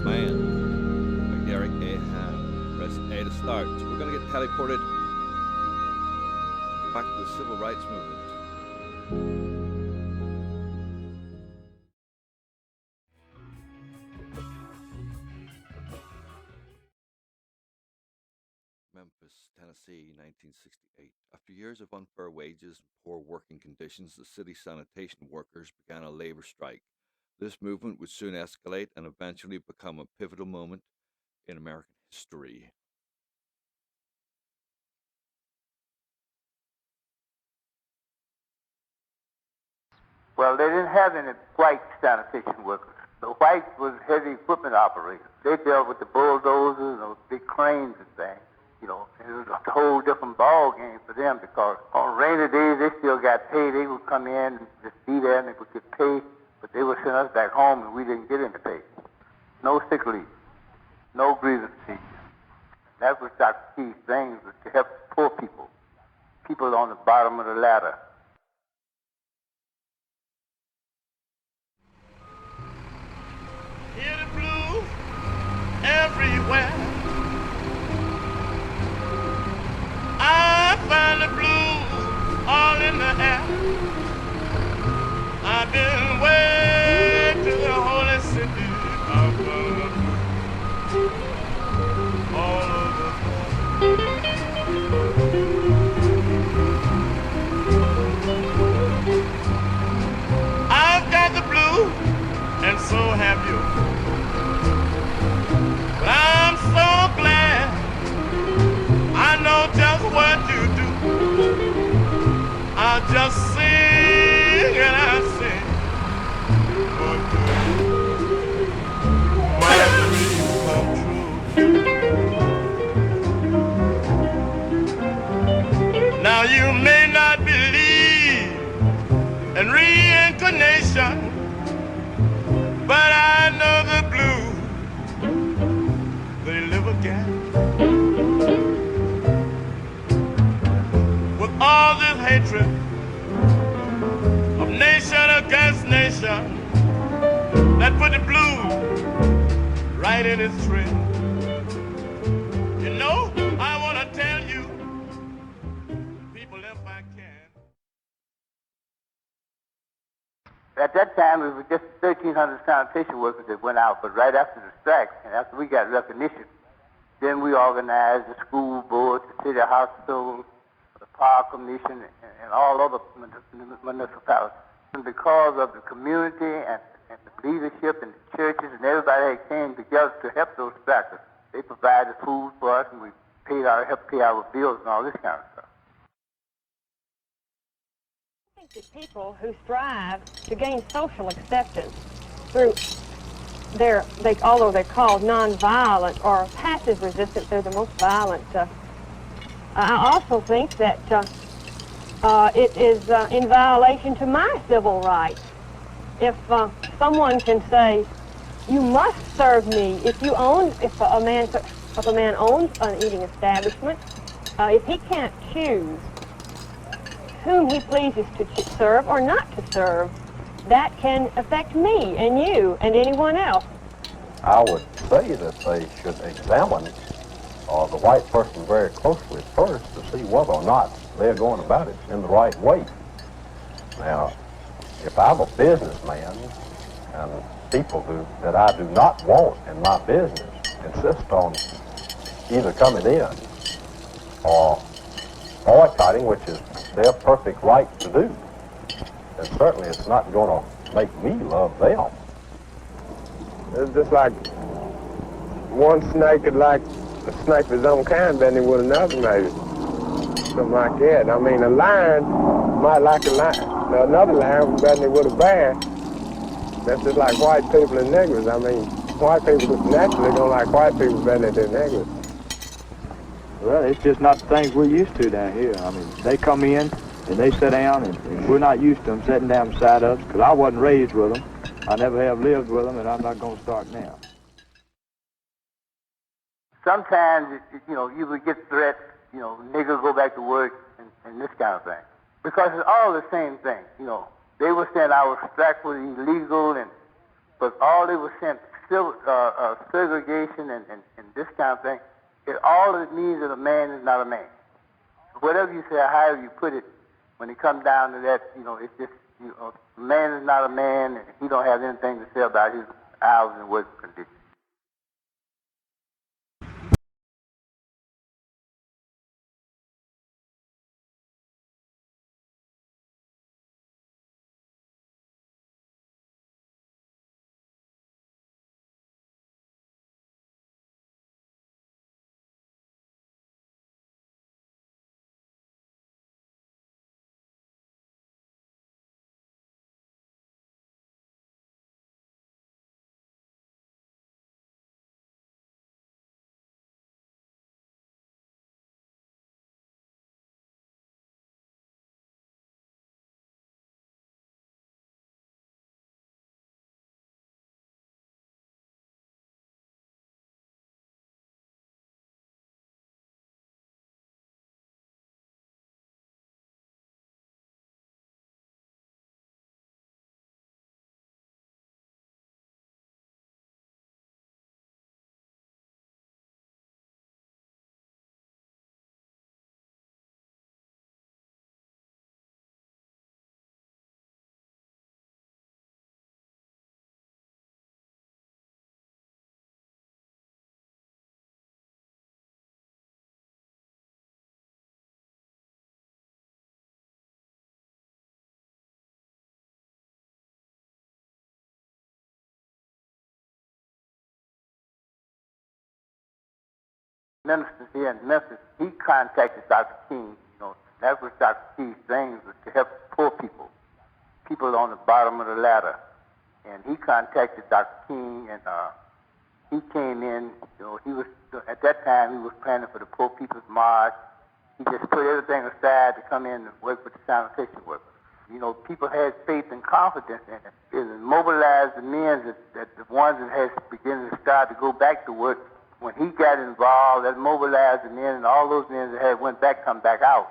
Man by Derek A. Ham. Press A to start. So we're going to get teleported back to the civil rights movement. Memphis, Tennessee, 1968. After years of unfair wages and poor working conditions, the city sanitation workers began a labor strike. This movement would soon escalate and eventually become a pivotal moment in American history. Well, they didn't have any white sanitation workers. The whites was heavy equipment operators. They dealt with the bulldozers and big cranes and things. You know, it was a whole different ball game for them because on rainy days they still got paid. They would come in and just be there and they would get paid, but they would send us back home and we didn't get any pay. No sick leave, no grievance fees. That was Dr. Key's thing, was to help poor people, people on the bottom of the ladder. Hear the blues everywhere. I find the blues all in the air. I've been way to the holy city of the blues all over. I've got the blues, and so have you. But I'm so glad I know just what you do. I just sing and I sing for you. My dreams come true. Now you may not believe in reincarnation, but I know the blues, they live again. With all this hatred of nation against nation, that put the blues right in its trend. You know, I want to tell you, people, if I can. At that time, it was just 1,300 sanitation workers that went out, but right after the strike, and after we got recognition, then we organized the school board, the city hospital, the park commission, and all other municipalities. And because of the community and the leadership and the churches and everybody that came together to help those strikers, they provided food for us and we helped pay our bills and all this kind of stuff. I think that people who strive to gain social acceptance through although they're called nonviolent or passive resistance, they're the most violent. I also think that it is in violation to my civil rights. If someone can say, "You must serve me," if a man owns an eating establishment, if he can't choose whom he pleases to serve or not to serve, that can affect me and you and anyone else. I would say that they should examine the white person very closely first to see whether or not they're going about it in the right way. Now, if I'm a businessman and people that I do not want in my business insist on either coming in or boycotting, which is their perfect right to do, and certainly it's not going to make me love them. It's just like one snake is like a snake of his own kind bending with another, maybe. Something like that. I mean, a lion might like a lion. Now, another lion bending with a bear. That's just like white people and niggers. I mean, white people naturally don't like white people bending to niggers. Well, it's just not the things we're used to down here. I mean, they come in and they sit down, and we're not used to them sitting down beside us, because I wasn't raised with them. I never have lived with them, and I'm not going to start now. Sometimes, you would get threats, niggas go back to work and this kind of thing. Because it's all the same thing, They were saying our strike was illegal, but all they were saying, segregation and this kind of thing, all it means is a man is not a man. Whatever you say, however you put it, when it comes down to that, it's just, a man is not a man, and he don't have anything to say about his hours and work conditions. Minister here in Memphis, he contacted Dr. King. That was Dr. King's thing, was to help poor people on the bottom of the ladder. And he contacted Dr. King, and he came in. He was at that time he was planning for the Poor People's March. He just put everything aside to come in and work with the sanitation workers. People had faith and confidence in it. It mobilized the men that the ones that had begun to start to go back to work. When he got involved, that mobilized the men, and all those men that had went back come back out.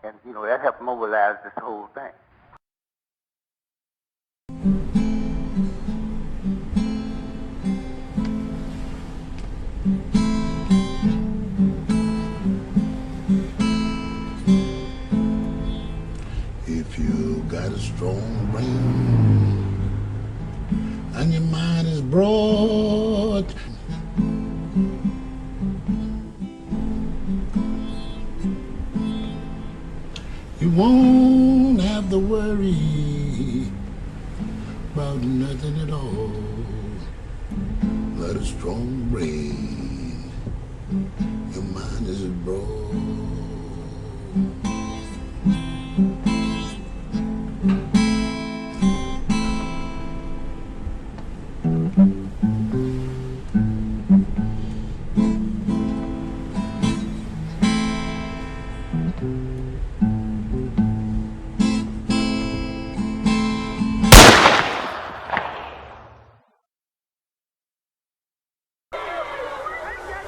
And, that helped mobilize this whole thing. If you got a strong brain and your mind is broad, you won't have to worry about nothing at all. Got a strong brain, your mind is broad.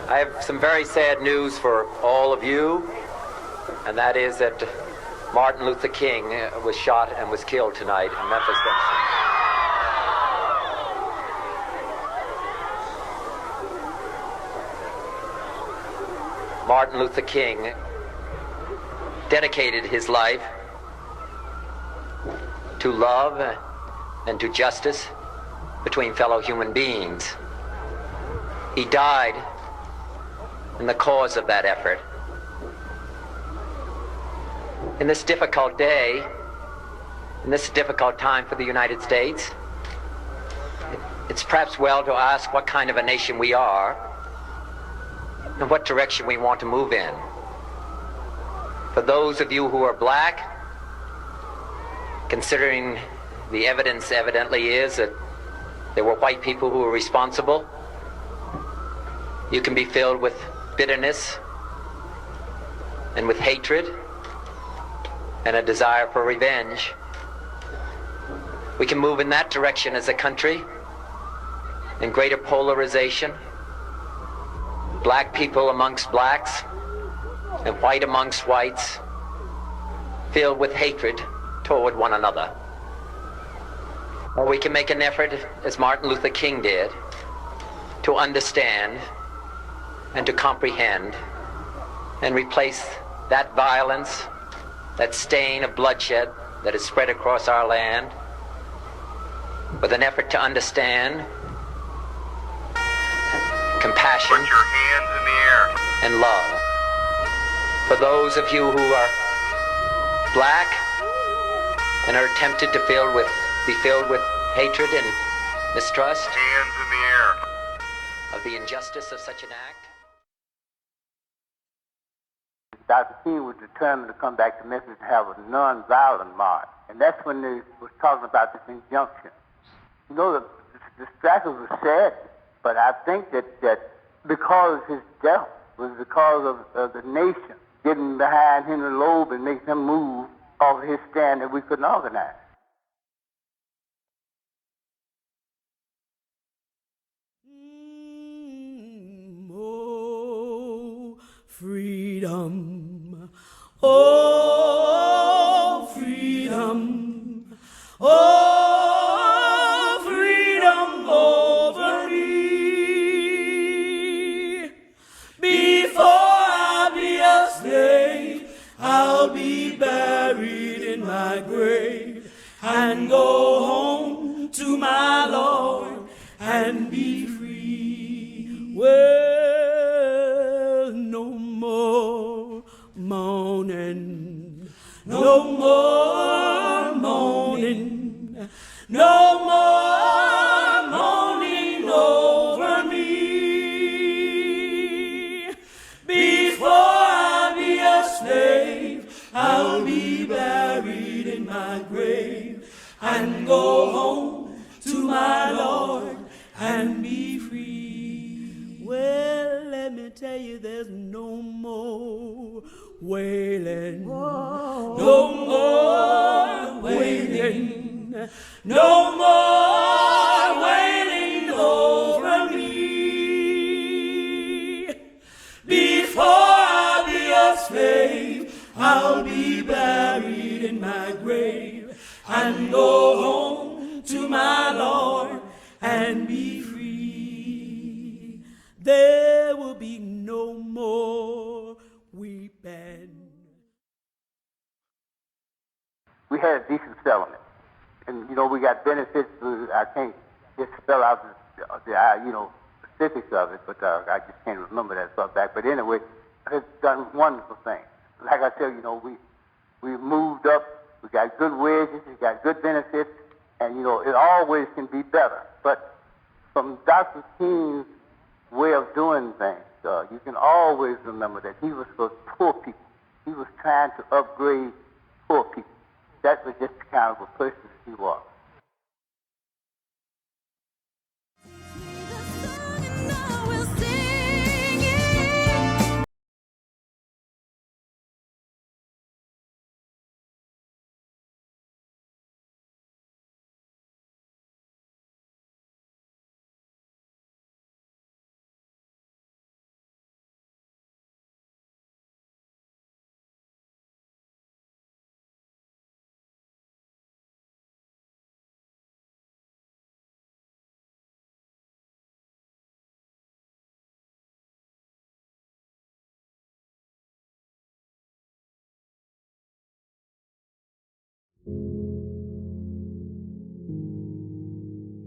I have some very sad news for all of you, and that is that Martin Luther King was shot and was killed tonight in Memphis. Martin Luther King dedicated his life to love and to justice between fellow human beings. He died in the cause of that effort. In this difficult day, in this difficult time for the United States, it's perhaps well to ask what kind of a nation we are and what direction we want to move in. For those of you who are black, considering the evidence evidently is that there were white people who were responsible, you can be filled with bitterness and with hatred and a desire for revenge. We can move in that direction as a country, in greater polarization, black people amongst blacks and white amongst whites, filled with hatred toward one another. Or we can make an effort, as Martin Luther King did, to understand and to comprehend and replace that violence, that stain of bloodshed that is spread across our land with an effort to understand, compassion, put your hands in the air, and love. For those of you who are black and are tempted to be filled with hatred and mistrust hands in the air. of the injustice of such an act, Dr. King was determined to come back to Memphis and have a non-violent march. And that's when they was talking about this injunction. You know, the strikers were sad, but I think that because his death was because of the nation getting behind Henry Loeb and making him move off his stand that we couldn't organize. Oh, freedom. Oh, freedom. Oh, freedom over me. Before I be a slave, I'll be buried in my grave and go home to my Lord and be free. Well, no more moaning, no more moaning, no more moaning over me. Before I be a slave, I'll be buried in my grave and go home to my Lord and be free. Well, let me tell you, there's no more wailing, no more wailing, no more wailing over me. Before I be a slave, I'll be buried in my grave and go home to my Lord and be free. There will be no more weeping. We had a decent settlement. And, you know, we got benefits. I can't just spell out the specifics of it, but I just can't remember that stuff back. But anyway, it's done wonderful things. Like I said, you know, we moved up. We got good wages. We got good benefits. And, you know, it always can be better. But from Dr. King's way of doing things, you can always remember that he was for poor people. He was trying to upgrade poor people. That was just the kind of a person he was.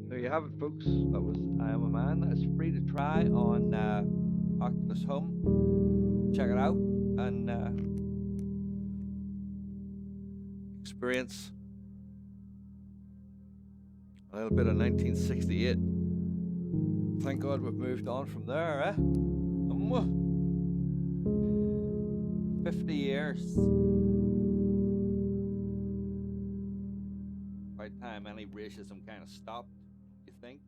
There you have it, folks. That was I Am a Man. It's free to try on Oculus Home. Check it out and experience a little bit of 1968. Thank God we've moved on from there, eh? 50 years. By the time any racism kind of stopped, you think?